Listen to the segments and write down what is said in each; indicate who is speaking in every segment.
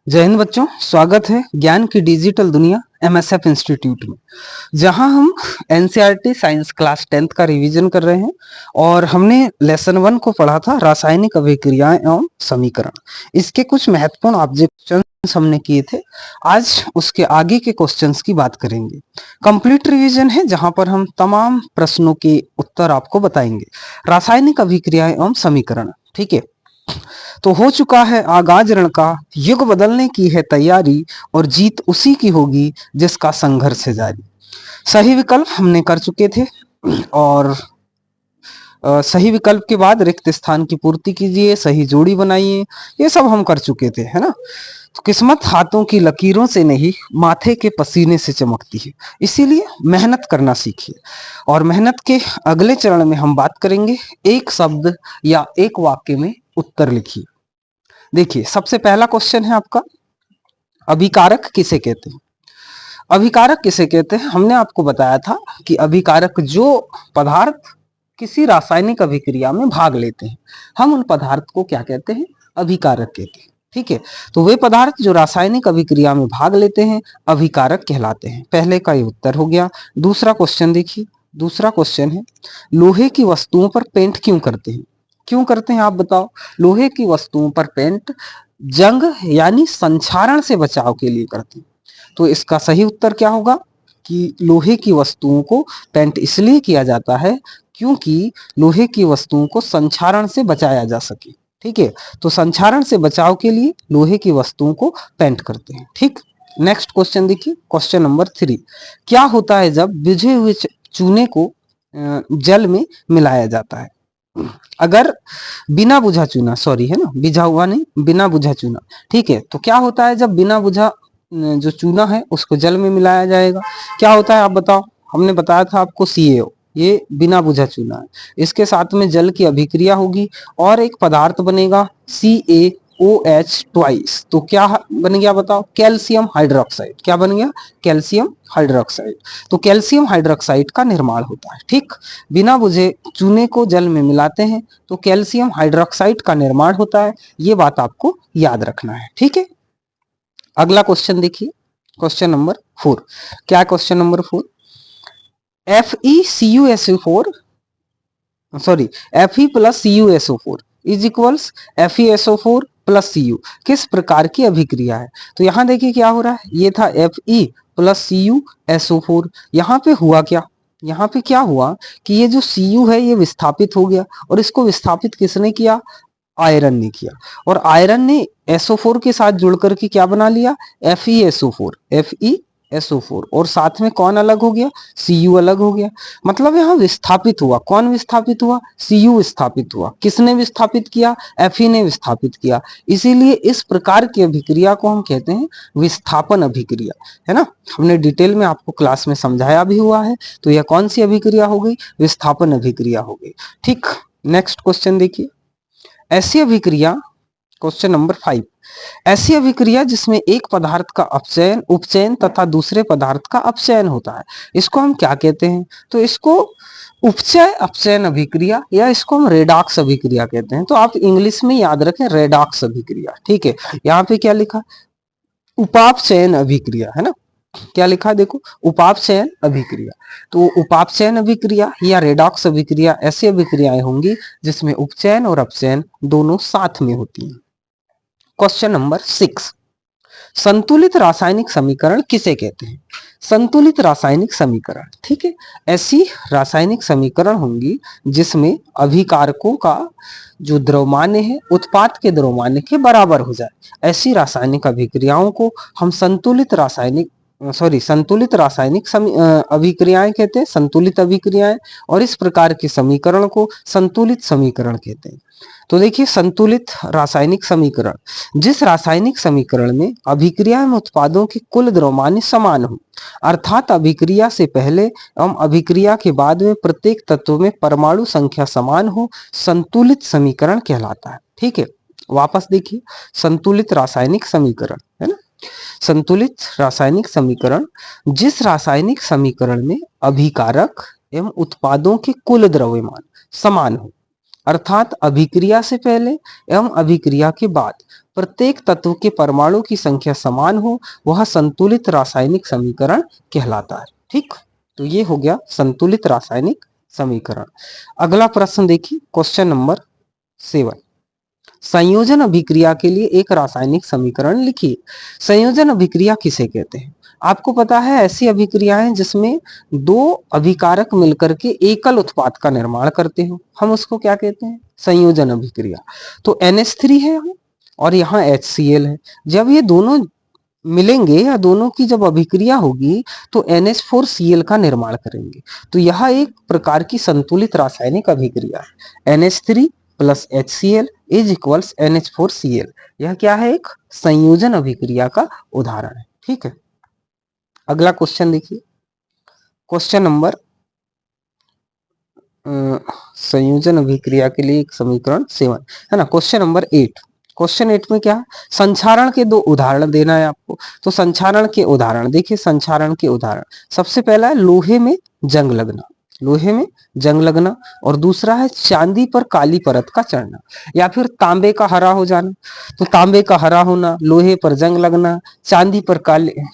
Speaker 1: जय हिंद बच्चों, स्वागत है ज्ञान की डिजिटल दुनिया एमएसएफ इंस्टीट्यूट में, जहां हम एनसीईआरटी साइंस क्लास 10th का रिवीजन कर रहे हैं। और हमने लेसन 1 को पढ़ा था, रासायनिक अभिक्रियाएं एवं समीकरण। इसके कुछ महत्वपूर्ण ऑब्जेक्शंस हमने किए थे। आज उसके आगे के क्वेश्चंस की बात करेंगे। कंप्लीट रिवीजन है, जहां पर हम तमाम प्रश्नों के उत्तर आपको बताएंगे। रासायनिक अभिक्रियाएं एवं समीकरण, ठीक है। तो हो चुका है आगाज रण का, युग बदलने की है तैयारी, और जीत उसी की होगी जिसका संघर्ष है जारी। सही विकल्प हमने कर चुके थे, और सही विकल्प के बाद रिक्त स्थान की पूर्ति कीजिए, सही जोड़ी बनाइए, ये सब हम कर चुके थे, है ना। तो किस्मत हाथों की लकीरों से नहीं, माथे के पसीने से चमकती है, इसीलिए मेहनत करना सीखिए। और मेहनत के अगले चरण में हम बात करेंगे, एक शब्द या एक वाक्य में उत्तर लिखिए। देखिए, सबसे पहला क्वेश्चन है आपका, अभिकारक किसे कहते हैं। अभिकारक किसे कहते हैं, हमने आपको बताया था कि अभिकारक जो पदार्थ किसी रासायनिक अभिक्रिया में भाग लेते हैं, हम उन पदार्थ को क्या कहते हैं, अभिकारक कहते हैं, ठीक है। तो वे पदार्थ जो रासायनिक अभिक्रिया में भाग लेते हैं अभिकारक कहलाते हैं। पहले का ये उत्तर हो गया। दूसरा क्वेश्चन देखिए, दूसरा क्वेश्चन है, लोहे की वस्तुओं पर पेंट क्यों करते हैं। क्यों करते हैं आप बताओ। लोहे की वस्तुओं पर पेंट जंग यानी संक्षारण से बचाव के लिए करते हैं। तो इसका सही उत्तर क्या होगा कि लोहे की वस्तुओं को पेंट इसलिए किया जाता है क्योंकि लोहे की वस्तुओं को संक्षारण से बचाया जा सके, ठीक है। तो संक्षारण से बचाव के लिए लोहे की वस्तुओं को पेंट करते हैं, ठीक। नेक्स्ट क्वेश्चन देखिए, क्वेश्चन नंबर 3, क्या होता है जब बुझे हुए चूने को जल में मिलाया जाता है। अगर बिना बुझा चूना, सॉरी है ना, बिझा हुआ नहीं, बिना बुझा चूना, ठीक है। तो क्या होता है जब बिना बुझा जो चूना है उसको जल में मिलाया जाएगा, क्या होता है आप बताओ। हमने बताया था आपको CaO, ये बिना बुझा चूना है, इसके साथ में जल की अभिक्रिया होगी और एक पदार्थ बनेगा CaOH ट्वाइस। तो क्या बन गया बताओ, कैल्शियम हाइड्रोक्साइड। क्या बन गया, कैल्शियम हाइड्रोक्साइड। तो कैल्शियम हाइड्रोक्साइड का निर्माण होता है, ठीक। बिना बुझे चूने को जल में मिलाते हैं तो कैल्शियम हाइड्रोक्साइड का निर्माण होता है, ये बात आपको याद रखना है, ठीक है। अगला क्वेश्चन देखिए, क्वेश्चन नंबर 4। क्या question number 4, FeCuSO4 sorry Fe plus CuSO4 is equals FeSO4 plus Cu किस प्रकार की अभिक्रिया है। तो यहां देखिए क्या हो रहा है, ये था Fe प्लस CuSO4, यहाँ पे हुआ क्या, यहाँ पे क्या हुआ कि ये जो Cu है ये विस्थापित हो गया, और इसको विस्थापित किसने किया, आयरन ने किया। और आयरन ने SO4 के साथ जुड़ करके क्या बना लिया, FeSO4 और साथ में कौन अलग हो गया, Cu अलग हो गया। मतलब यहाँ विस्थापित हुआ, कौन विस्थापित हुआ, Cu विस्थापित हुआ। किसने विस्थापित किया, Fe ने विस्थापित किया। इसीलिए इस प्रकार की अभिक्रिया को हम कहते हैं विस्थापन अभिक्रिया, है ना। हमने डिटेल में आपको क्लास में समझाया भी हुआ है। तो यह कौन सी अभिक्रिया हो गई, विस्थापन अभिक्रिया हो गई, ठीक। नेक्स्ट क्वेश्चन देखिए, ऐसी अभिक्रिया, क्वेश्चन नंबर 5, ऐसी अभिक्रिया जिसमें एक पदार्थ का अपचयन उपचयन तथा दूसरे पदार्थ का अपचयन होता है, इसको हम क्या कहते हैं। तो इसको उपचय अपचयन अभिक्रिया या इसको हम रेडॉक्स अभिक्रिया कहते हैं। तो आप इंग्लिश में याद रखें रेडॉक्स अभिक्रिया, ठीक है। यहाँ पे क्या लिखा, उपापचयन अभिक्रिया, है ना। क्या लिखा देखो, उपापचयन अभिक्रिया। तो उपापचयन अभिक्रिया या रेडॉक्स अभिक्रिया ऐसी अभिक्रियाएं होंगी जिसमें उपचयन और अपचयन दोनों साथ में होती हैं। क्वेश्चन नंबर 6, संतुलित रासायनिक समीकरण किसे कहते हैं। संतुलित रासायनिक समीकरण, ठीक है, ऐसी रासायनिक समीकरण होंगी जिसमें अभिकारकों का जो द्रव्यमान्य है उत्पाद के द्रव्यमान्य के बराबर हो जाए। ऐसी रासायनिक अभिक्रियाओं को हम संतुलित रासायनिक अभिक्रियाएं कहते हैं, संतुलित अभिक्रियाएं। और इस प्रकार के समीकरण को संतुलित समीकरण कहते हैं। तो देखिए, संतुलित रासायनिक समीकरण, जिस रासायनिक समीकरण में अभिक्रिया में उत्पादों के कुल द्रव्यमान्य समान हो, अर्थात अभिक्रिया से पहले एवं अभिक्रिया के बाद में प्रत्येक तत्व में परमाणु संख्या समान हो, संतुलित समीकरण कहलाता है, ठीक है। वापस देखिए, संतुलित रासायनिक समीकरण, है ना, संतुलित रासायनिक समीकरण, जिस रासायनिक समीकरण में अभिकारक एवं उत्पादों के कुल द्रव्यमान समान हो, अर्थात अभिक्रिया से पहले एवं अभिक्रिया के बाद प्रत्येक तत्व के परमाणु की संख्या समान हो, वह संतुलित रासायनिक समीकरण कहलाता है। ठीक, तो ये हो गया संतुलित रासायनिक समीकरण। अगला प्रश्न देखिए, क्वेश्चन नंबर 7, संयोजन अभिक्रिया के लिए एक रासायनिक समीकरण लिखिए। संयोजन अभिक्रिया किसे कहते हैं? आपको पता है ऐसी अभिक्रियाएं जिसमें दो अभिकारक मिलकर के एकल उत्पाद का निर्माण करते हो, हम उसको क्या कहते हैं? संयोजन अभिक्रिया। तो NH3 है यहाँ और यहाँ HCl है। जब ये दोनों मिलेंगे या दोनों की जब अभिक्रिया होगी तो NH4Cl का निर्माण करेंगे। तो यह एक प्रकार की संतुलित रासायनिक अभिक्रिया है। NH3 plus HCl is equals NH4Cl। यह क्या है? एक संयोजन अभिक्रिया का उदाहरण है। ठीक है, अगला क्वेश्चन देखिए, क्वेश्चन नंबर संयोजन अभिक्रिया के लिए एक समीकरण 7 है ना। क्वेश्चन नंबर 8, क्वेश्चन 8 में क्या है? संक्षारण के दो उदाहरण देना है आपको। तो संक्षारण के उदाहरण देखिए, संक्षारण के उदाहरण सबसे पहला है लोहे में जंग लगना, लोहे में जंग लगना, और दूसरा है चांदी पर काली परत का चढ़ना, या फिर तांबे का हरा हो जाना। तो तांबे का हरा होना, लोहे पर जंग लगना, चांदी पर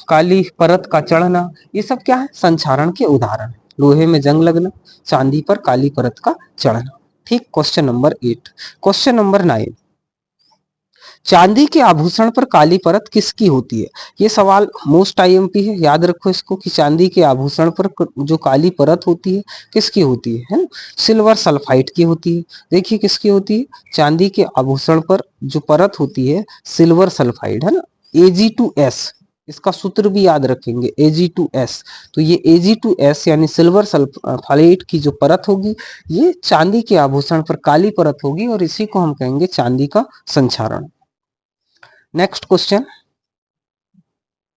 Speaker 1: काली परत का चढ़ना, ये सब क्या है? संक्षारण के उदाहरण। लोहे में जंग लगना, चांदी पर काली परत का चढ़ना। ठीक, क्वेश्चन नंबर 8। क्वेश्चन नंबर 9, चांदी के आभूषण पर काली परत किसकी होती है? ये सवाल मोस्ट IMP है, याद रखो इसको कि चांदी के आभूषण पर जो काली परत होती है किसकी होती है ना? सिल्वर सल्फाइड की होती है। देखिए किसकी होती है? चांदी के आभूषण पर जो परत होती है सिल्वर सल्फाइड, है ना, Ag2S। इसका सूत्र भी याद रखेंगे, Ag2S। तो ये Ag2S यानी सिल्वर सल्फाइड की जो परत होगी ये चांदी के आभूषण पर काली परत होगी और इसी को हम कहेंगे चांदी का संक्षारण। नेक्स्ट क्वेश्चन,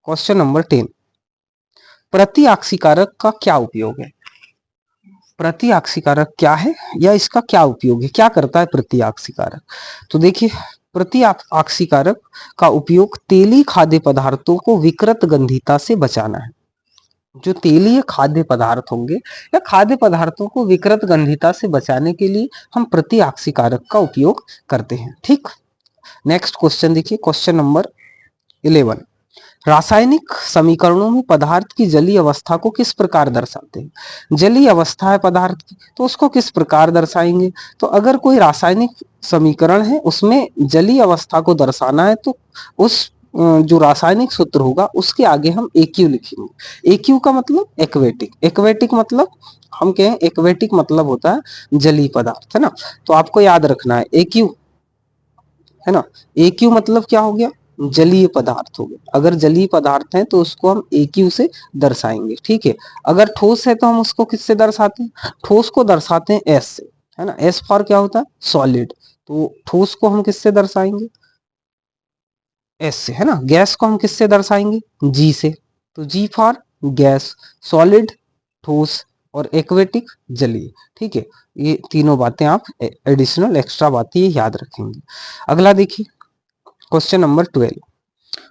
Speaker 1: क्वेश्चन नंबर 10, प्रति आक्सीकारक का क्या उपयोग है? प्रति आक्सीकारक क्या है या इसका क्या उपयोग है? क्या करता है प्रति आक्सीकारक? तो देखिए, प्रति आक्सीकारक का उपयोग तेली खाद्य पदार्थों को विकृत गंधिता से बचाना है। जो तेलीय खाद्य पदार्थ होंगे या खाद्य पदार्थों को विकृत गंधिता से बचाने के लिए हम प्रति आक्सीकारक का उपयोग करते हैं। ठीक, नेक्स्ट क्वेश्चन देखिए, क्वेश्चन नंबर 11, रासायनिक समीकरणों में पदार्थ की जलीय अवस्था को किस प्रकार दर्शाते हैं? जलीय अवस्था है पदार्थ की, तो उसको किस प्रकार दर्शाएंगे? तो अगर कोई रासायनिक समीकरण है उसमें जलीय अवस्था को दर्शाना है तो उस जो रासायनिक सूत्र होगा उसके आगे हम AQ लिखेंगे। AQ का मतलब एक्वेटिक, एक्वेटिक मतलब हम कहें एक्वेटिक मतलब होता है जलीय पदार्थ, है ना। तो आपको याद रखना है AQ, है ना। AQ मतलब क्या हो गया? जलीय पदार्थ हो गया। अगर जलीय पदार्थ है तो उसको हम AQ से दर्शाएंगे। ठीक है, अगर ठोस है तो हम उसको किससे दर्शाते हैं? ठोस को दर्शाते हैं S से, है ना। S फॉर क्या होता है? सॉलिड। तो ठोस को हम किससे दर्शाएंगे? S से, है ना। गैस को हम किससे दर्शाएंगे? G से। तो G फॉर गैस, सॉलिड ठोस और एक्वेटिक जलीय। ठीक है, ये तीनों बातें आप एडिशनल एक्स्ट्रा बातें याद रखेंगे। अगला देखिए, क्वेश्चन नंबर 12,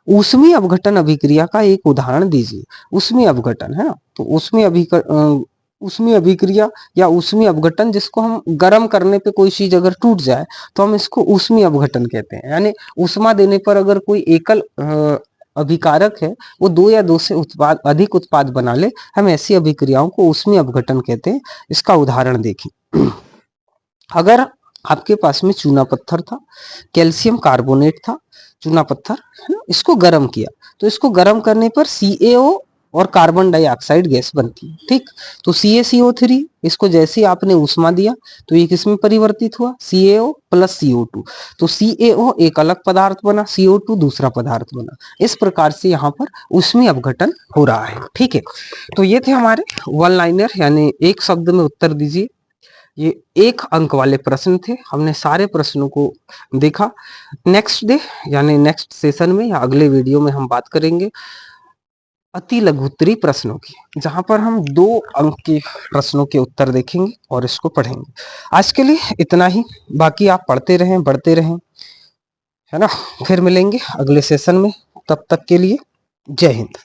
Speaker 1: ऊष्मीय अपघटन अभिक्रिया का एक उदाहरण दीजिए। ऊष्मीय अपघटन, है ना। तो ऊष्मीय अभिक्रिया या ऊष्मीय अपघटन, जिसको हम गर्म करने पे कोई चीज अगर टूट जाए तो हम इसको ऊष्मीय अपघटन कहते हैं। यानी ऊष्मा देने पर अगर कोई एकल अभिकारक है वो दो या दो से अधिक उत्पाद बना ले, हम ऐसी अभिक्रियाओं को ऊष्मीय अपघटन कहते हैं। इसका उदाहरण देखिए, अगर आपके पास में चूना पत्थर था, कैल्शियम कार्बोनेट था, चूना पत्थर, है ना, इसको गर्म किया तो इसको गर्म करने पर CaO और कार्बन डाइऑक्साइड गैस बनती है। ठीक, तो CaCO3, इसको जैसे आपने ऊष्मा दिया तो ये किसमें परिवर्तित हुआ? CaO plus CO2। तो CaO एक अलग पदार्थ बना, CO2 दूसरा पदार्थ बना। इस प्रकार से यहाँ पर ऊष्मीय अपघटन हो रहा है। ठीक है, तो ये थे हमारे वन लाइनर, यानी एक शब्द में उत्तर दीजिए। ये 1 अंक वाले प्रश्न थे, हमने सारे प्रश्नों को देखा। नेक्स्ट डे यानी नेक्स्ट सेशन में या अगले वीडियो में हम बात करेंगे अति लघुत्तरी प्रश्नों की, जहां पर हम 2 अंक के प्रश्नों के उत्तर देखेंगे और इसको पढ़ेंगे। आज के लिए इतना ही, बाकी आप पढ़ते रहें, बढ़ते रहें, है ना। फिर मिलेंगे अगले सेशन में, तब तक के लिए जय हिंद।